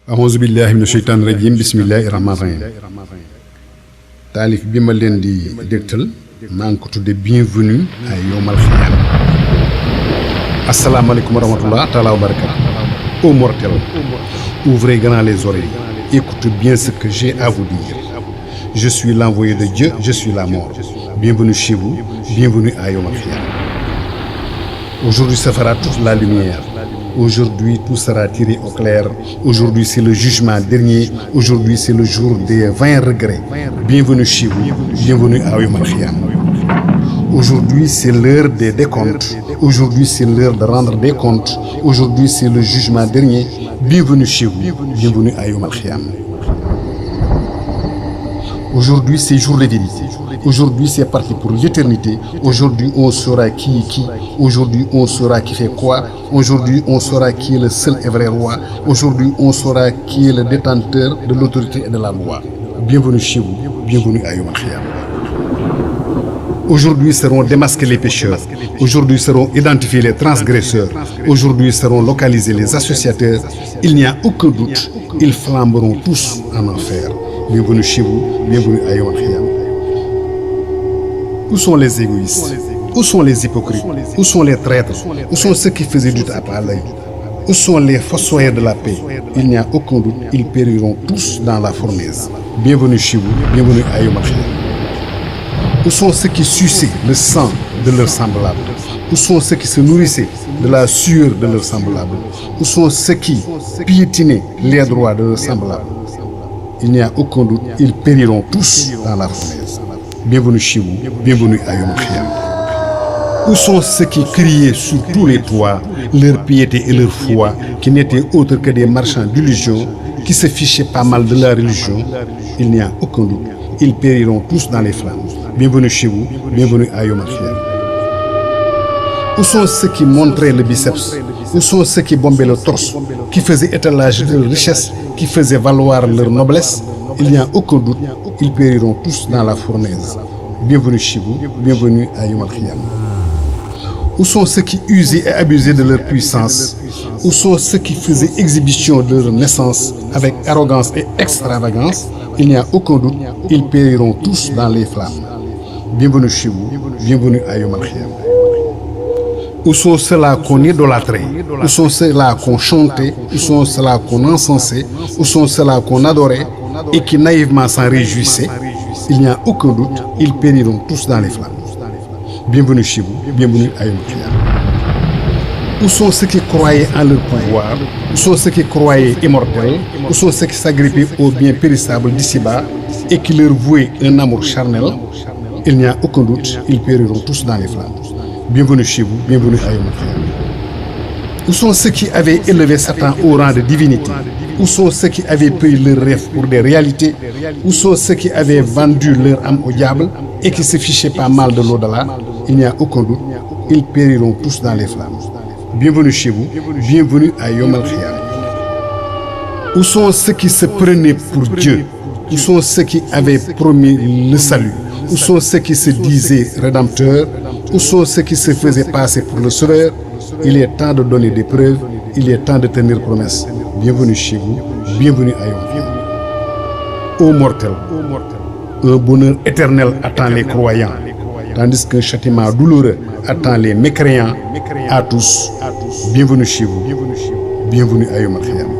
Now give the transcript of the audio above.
A'uuzu billahi mina sheytaani rajiim bismillahi rahmaani rahiim taalif bi ma leen di dégtal maa ngi ko tudde bienvenue à yawmal xiyaam. Asalaamaaleykum wa rahmatullah taala wa barakatu. Ô mortel, ouvrez grand les oreilles, écoutez bien ce que j'ai à vous dire. Je suis l'envoyé de Dieu, je suis la mort. Bienvenue chez vous, bienvenue à yawmal xiyaam. Aujourd'hui ça fera toute la lumière. Aujourd'hui, tout sera tiré au clair. Aujourd'hui, c'est le jugement dernier. Aujourd'hui, c'est le jour des 20 regrets. Bienvenue chez vous. Bienvenue à yawmal xiyaam. Aujourd'hui, c'est l'heure des décomptes. Aujourd'hui, c'est l'heure de rendre des comptes. Aujourd'hui, c'est le jugement dernier. Bienvenue chez vous. Bienvenue à yawmal xiyaam. Aujourd'hui, c'est jour de vérité. Aujourd'hui, c'est parti pour l'éternité. Aujourd'hui, on saura qui est qui. Aujourd'hui, on saura qui fait quoi. Aujourd'hui, on saura qui est le seul et vrai roi. Aujourd'hui, on saura qui est le détenteur de l'autorité et de la loi. Bienvenue chez vous. Bienvenue à yawmal xiyaam. Aujourd'hui seront démasqués les pécheurs. Aujourd'hui seront identifiés les transgresseurs. Aujourd'hui seront localisés les associateurs. Il n'y a aucun doute, ils flamberont tous en enfer. Bienvenue chez vous, bienvenue à yawmal xiyaam. Où sont les égoïstes? Où sont les hypocrites? Où sont les traîtres? Où sont ceux qui faisaient du tape à l'œil? Où sont les fossoyeurs de la paix? Il n'y a aucun doute, ils périront tous dans la fournaise. Bienvenue chez vous, bienvenue à yawmal xiyaam. Où sont ceux qui suçaient le sang de leurs semblables? Où sont ceux qui se nourrissaient de la sueur de leurs semblables? Où sont ceux qui piétinaient les droits de leurs semblables? Il n'y a aucun doute, ils périront tous dans la fournaise. Bienvenue chez vous, bienvenue à yawmal xiyaam. Où sont ceux qui criaient sur tous les toits leur piété et leur foi, qui n'étaient autres que des marchands d'illusions, qui se fichaient pas mal de la religion? Il n'y a aucun doute, ils périront tous dans les flammes. Bienvenue chez vous, bienvenue à yawmal xiyaam. Où sont ceux qui montraient le biceps? Où sont ceux qui bombaient le torse, qui faisaient étalage de leur richesse, qui faisaient valoir leur noblesse? Il n'y a aucun doute, ils périront tous dans la fournaise. Bienvenue chez vous, bienvenue à yawmal xiyaam. Où sont ceux qui usaient et abusaient de leur puissance? Où sont ceux qui faisaient exhibition de leur naissance avec arrogance et extravagance? Il n'y a aucun doute, ils périront tous dans les flammes. Bienvenue chez vous, bienvenue à yawmal xiyaam. Où sont ceux-là qu'on idolâtrait? Où sont ceux-là qu'on chantait? Où sont ceux-là qu'on encensait? Où sont ceux-là qu'on adorait et qui naïvement s'en réjouissaient? Il n'y a aucun doute, ils périront tous dans les flammes. Bienvenue chez vous, bienvenue à yawmal xiyaam. Où sont ceux qui croyaient en leur pouvoir? Où sont ceux qui croyaient immortels? Où sont ceux qui s'agrippaient aux biens périssables d'ici-bas et qui leur vouaient un amour charnel? Il n'y a aucun doute, ils périront tous dans les flammes. Bienvenue chez vous, bienvenue à yawmal xiyaam. Où sont ceux qui avaient élevé Satan au rang de divinité? Où sont ceux qui avaient pris leurs rêves pour des réalités? Où sont ceux qui avaient vendu leur âme au diable et qui se fichaient pas mal de l'au-delà? Il n'y a aucun doute, ils périront tous dans les flammes. Bienvenue chez vous, bienvenue à yawmal xiyaam. Où sont ceux qui se prenaient pour Dieu? Où sont ceux qui avaient promis le salut? Où sont ceux qui se disaient rédempteurs? Où sont ceux qui se faisaient passer pour le sauveur? Il est temps de donner des preuves, il est temps de tenir promesse. Bienvenue chez vous, bienvenue à yawmal xiyaam. Ô mortel, un bonheur éternel attend les croyants, tandis qu'un châtiment douloureux attend les mécréants. À tous, bienvenue chez vous, bienvenue à yawmal xiyaam.